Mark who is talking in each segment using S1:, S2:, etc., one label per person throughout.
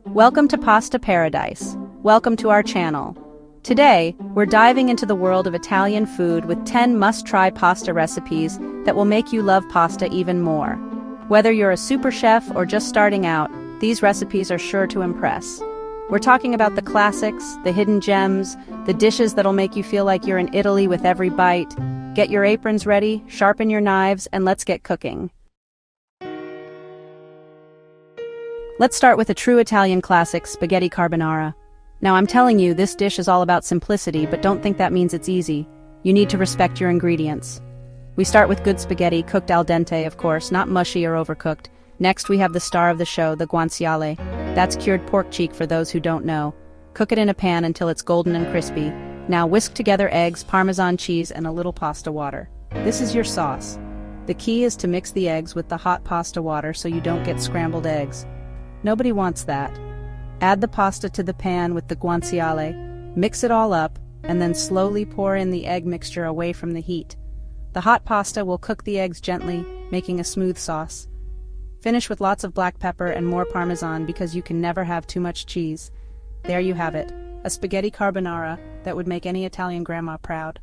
S1: Welcome to Pasta Paradise. Welcome to our channel. Today, we're diving into the world of Italian food with 10 must-try pasta recipes that will make you love pasta even more. Whether you're a super chef or just starting out, these recipes are sure to impress. We're talking about the classics, the hidden gems, the dishes that'll make you feel like you're in Italy with every bite. Get your aprons ready, sharpen your knives, and let's get cooking. Let's start with a true Italian classic, spaghetti carbonara. Now I'm telling you, this dish is all about simplicity, but don't think that means it's easy. You need to respect your ingredients. We start with good spaghetti, cooked al dente, of course, not mushy or overcooked. Next we have the star of the show, the guanciale. That's cured pork cheek for those who don't know. Cook it in a pan until it's golden and crispy. Now whisk together eggs, Parmesan cheese, and a little pasta water. This is your sauce. The key is to mix the eggs with the hot pasta water so you don't get scrambled eggs. Nobody wants that. Add the pasta to the pan with the guanciale, mix it all up, and then slowly pour in the egg mixture away from the heat. The hot pasta will cook the eggs gently, making a smooth sauce. Finish with lots of black pepper and more Parmesan because you can never have too much cheese. There you have it, a spaghetti carbonara that would make any Italian grandma proud.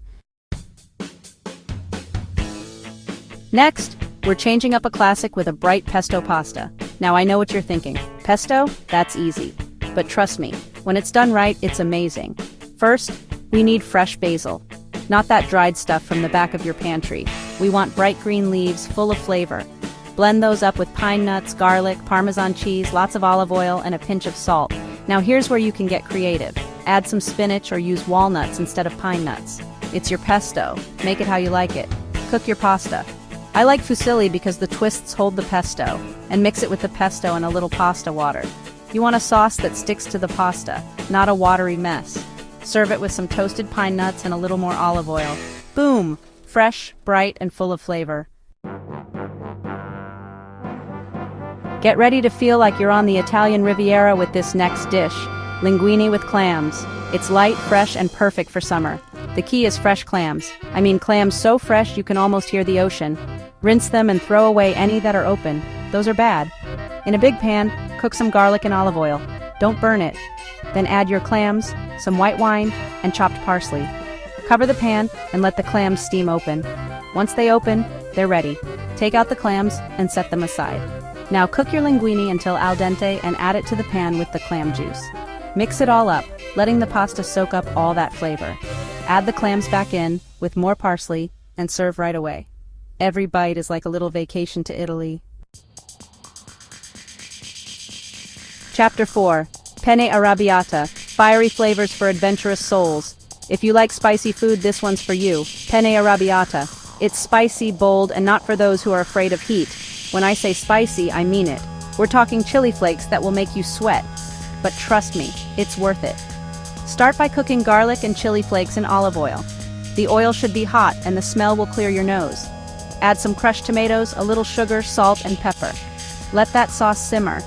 S1: Next, we're changing up a classic with a bright pesto pasta. Now I know what you're thinking. Pesto? That's easy. But trust me, when it's done right, it's amazing. First, we need fresh basil. Not that dried stuff from the back of your pantry. We want bright green leaves full of flavor. Blend those up with pine nuts, garlic, Parmesan cheese, lots of olive oil, and a pinch of salt. Now here's where you can get creative. Add some spinach or use walnuts instead of pine nuts. It's your pesto. Make it how you like it. Cook your pasta. I like fusilli because the twists hold the pesto, and mix it with the pesto and a little pasta water. You want a sauce that sticks to the pasta, not a watery mess. Serve it with some toasted pine nuts and a little more olive oil. Boom! Fresh, bright, and full of flavor. Get ready to feel like you're on the Italian Riviera with this next dish, linguine with clams. It's light, fresh, and perfect for summer. The key is fresh clams. I mean clams so fresh you can almost hear the ocean. Rinse them and throw away any that are open. Those are bad. In a big pan, cook some garlic and olive oil. Don't burn it. Then add your clams, some white wine, and chopped parsley. Cover the pan and let the clams steam open. Once they open, they're ready. Take out the clams and set them aside. Now cook your linguine until al dente and add it to the pan with the clam juice. Mix it all up, letting the pasta soak up all that flavor. Add the clams back in with more parsley and serve right away. Every bite is like a little vacation to Italy. Chapter 4. Penne Arrabbiata, fiery flavors for adventurous souls. If you like spicy food, this one's for you. Penne Arrabbiata. It's spicy, bold, and not for those who are afraid of heat. When I say spicy, I mean it. We're talking chili flakes that will make you sweat. But trust me, it's worth it. Start by cooking garlic and chili flakes in olive oil. The oil should be hot and the smell will clear your nose. Add some crushed tomatoes, a little sugar, salt, and pepper. Let that sauce simmer.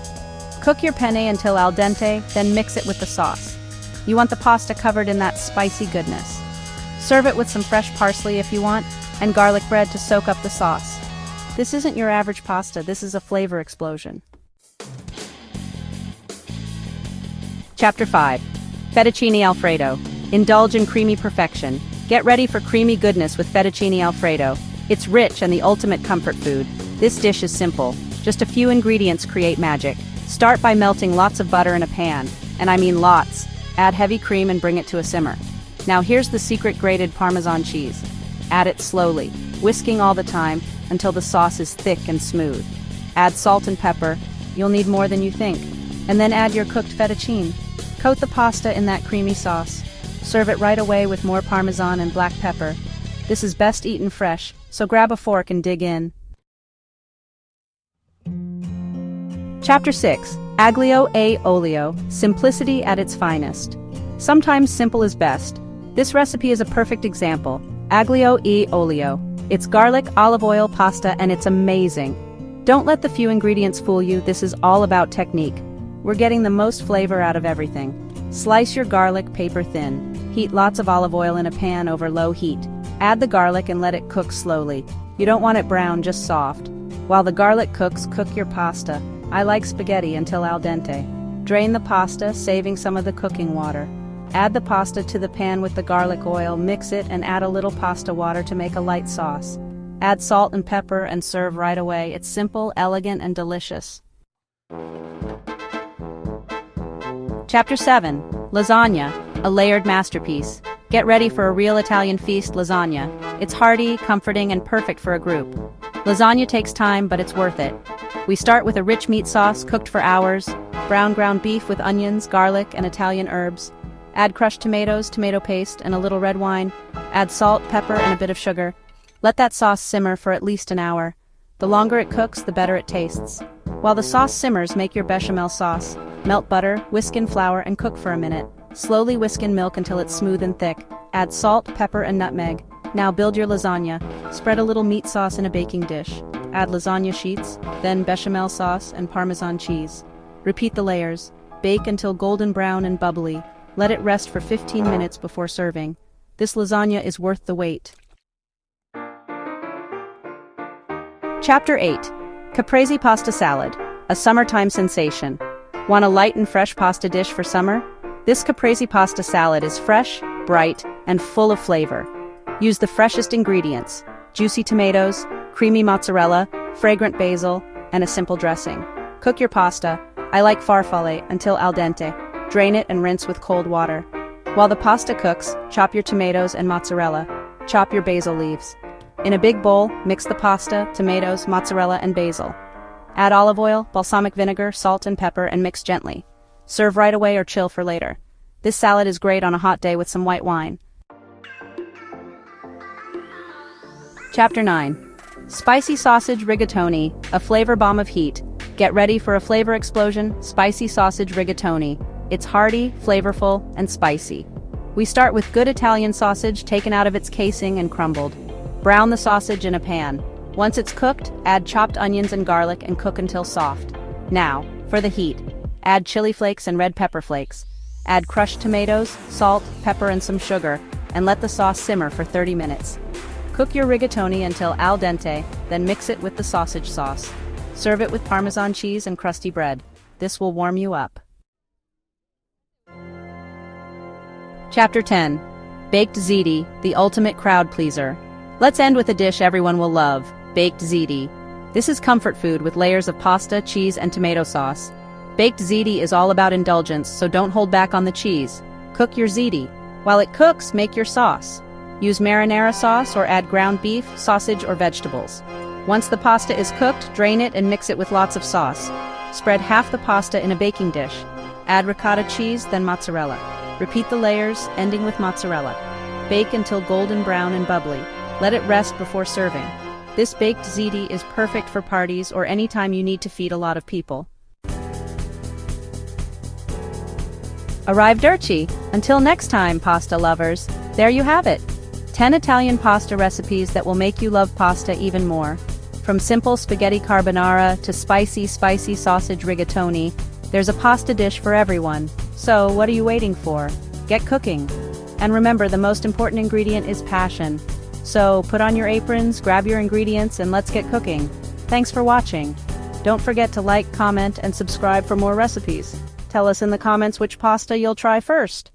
S1: Cook your penne until al dente, then mix it with the sauce. You want the pasta covered in that spicy goodness. Serve it with some fresh parsley if you want, and garlic bread to soak up the sauce. This isn't your average pasta, this is a flavor explosion. Chapter 5. Fettuccine Alfredo. Indulge in creamy perfection. Get ready for creamy goodness with fettuccine Alfredo. It's rich and the ultimate comfort food. This dish is simple. Just a few ingredients create magic. Start by melting lots of butter in a pan. And I mean lots. Add heavy cream and bring it to a simmer. Now here's the secret grated Parmesan cheese. Add it slowly, whisking all the time until the sauce is thick and smooth. Add salt and pepper. You'll need more than you think. And then add your cooked fettuccine. Coat the pasta in that creamy sauce. Serve it right away with more Parmesan and black pepper. This is best eaten fresh, so grab a fork and dig in. Chapter 6. Aglio e Olio. Simplicity at its finest. Sometimes simple is best. This recipe is a perfect example. Aglio e Olio. It's garlic, olive oil, pasta, and it's amazing. Don't let the few ingredients fool you, this is all about technique. We're getting the most flavor out of everything. Slice your garlic paper thin. Heat lots of olive oil in a pan over low heat. Add the garlic and let it cook slowly. You don't want it brown, just soft. While the garlic cooks, cook your pasta. I like spaghetti until al dente. Drain the pasta, saving some of the cooking water. Add the pasta to the pan with the garlic oil, mix it, and add a little pasta water to make a light sauce. Add salt and pepper and serve right away. It's simple, elegant, and delicious. Chapter 7. Lasagna, a layered masterpiece. Get ready for a real Italian feast, lasagna. It's hearty, comforting, and perfect for a group. Lasagna takes time, but it's worth it. We start with a rich meat sauce cooked for hours, brown ground beef with onions, garlic, and Italian herbs. Add crushed tomatoes, tomato paste, and a little red wine. Add salt, pepper, and a bit of sugar. Let that sauce simmer for at least an hour. The longer it cooks, the better it tastes. While the sauce simmers, make your bechamel sauce. Melt butter, whisk in flour, and cook for a minute. Slowly whisk in milk until it's smooth and thick. Add salt, pepper, and nutmeg. Now build your lasagna. Spread a little meat sauce in a baking dish. Add lasagna sheets, then bechamel sauce and Parmesan cheese. Repeat the layers. Bake until golden brown and bubbly. Let it rest for 15 minutes before serving. This lasagna is worth the wait. Chapter 8. Caprese Pasta Salad, a summertime sensation. Want a light and fresh pasta dish for summer? This Caprese Pasta Salad is fresh, bright, and full of flavor. Use the freshest ingredients: juicy tomatoes, creamy mozzarella, fragrant basil, and a simple dressing. Cook your pasta, I like farfalle, until al dente. Drain it and rinse with cold water. While the pasta cooks, chop your tomatoes and mozzarella. Chop your basil leaves. In a big bowl, mix the pasta, tomatoes, mozzarella, and basil. Add olive oil, balsamic vinegar, salt, and pepper, and mix gently. Serve right away or chill for later. This salad is great on a hot day with some white wine. Chapter 9. Spicy Sausage Rigatoni, a flavor bomb of heat. Get ready for a flavor explosion, spicy sausage rigatoni. It's hearty, flavorful, and spicy. We start with good Italian sausage taken out of its casing and crumbled. Brown the sausage in a pan. Once it's cooked, add chopped onions and garlic and cook until soft. Now, for the heat. Add chili flakes and red pepper flakes. Add crushed tomatoes, salt, pepper, and some sugar, and let the sauce simmer for 30 minutes. Cook your rigatoni until al dente, then mix it with the sausage sauce. Serve it with Parmesan cheese and crusty bread. This will warm you up. Chapter 10. Baked ziti, the ultimate crowd pleaser. Let's end with a dish everyone will love, baked ziti. This is comfort food with layers of pasta, cheese, and tomato sauce. Baked ziti is all about indulgence, so don't hold back on the cheese. Cook your ziti. While it cooks, make your sauce. Use marinara sauce or add ground beef, sausage, or vegetables. Once the pasta is cooked, drain it and mix it with lots of sauce. Spread half the pasta in a baking dish. Add ricotta cheese, then mozzarella. Repeat the layers, ending with mozzarella. Bake until golden brown and bubbly. Let it rest before serving. This baked ziti is perfect for parties or any time you need to feed a lot of people. Arrivederci! Until next time, pasta lovers, there you have it. 10 Italian pasta recipes that will make you love pasta even more. From simple spaghetti carbonara to spicy sausage rigatoni, there's a pasta dish for everyone. So, what are you waiting for? Get cooking. And remember, the most important ingredient is passion. So, put on your aprons, grab your ingredients, and let's get cooking. Thanks for watching. Don't forget to like, comment, and subscribe for more recipes. Tell us in the comments which pasta you'll try first.